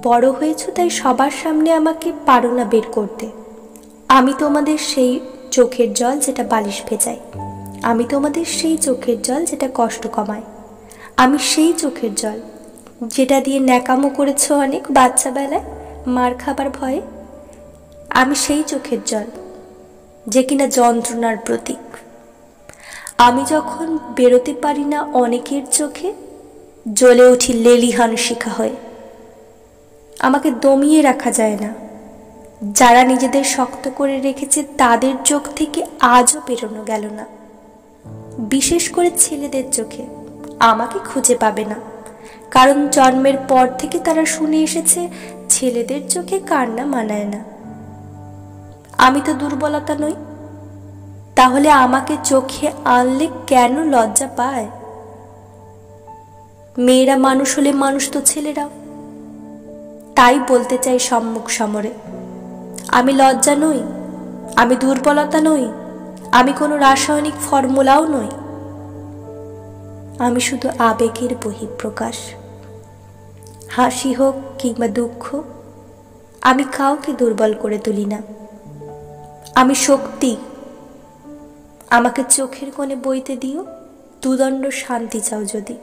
বড় হয়েছো তাই সবার সামনে আমাকে পারো না বের করতে। আমি তোমাদের সেই চোখের জল যেটা বালিশ ভেজায়, আমি তোমাদের সেই চোখের জল যেটা কষ্ট কমায়, আমি সেই চোখের জল যেটা দিয়ে ন্যাকামো করেছো অনেক বাচ্চাবেলায় মার খাবার ভয়ে, আমি সেই চোখের জল যে কিনা যন্ত্রণার প্রতীক। আমি যখন বেরোতে পারি না অনেকের চোখে, জ্বলে উঠি লেলিহান শিখা হয়ে। আমাকে দমিয়ে রাখা যায় না, যারা নিজেদের শক্ত করে রেখেছে তাদের চোখ থেকে আজও বেরোনো গেল না। বিশেষ করে ছেলেদের চোখে আমাকে খুঁজে পাবে না, কারণ জন্মের পর থেকে তারা শুনে এসেছে ছেলেদের চোখে কান্না মানায় না। আমি তো দুর্বলতা নই, তাহলে আমাকে চোখে আনলে কেন লজ্জা পায়? মেয়েরা মানুষ হলে মানুষ তো ছেলেরাও। তাই বলতে চাই সম্মুখ সমরে, আমি লজ্জা নই, আমি দুর্বলতা নই, আমি কোনো রাসায়নিক ফর্মুলাও নই, আমি শুধু আবেগের বহিঃপ্রকাশ। হাসি হোক কিংবা দুঃখ, আমি কাউকে দুর্বল করে তুলি না, আমি শক্তি। আমাকে চোখের কোণে বইতে দিও, দুদণ্ড শান্তি চাও যদি।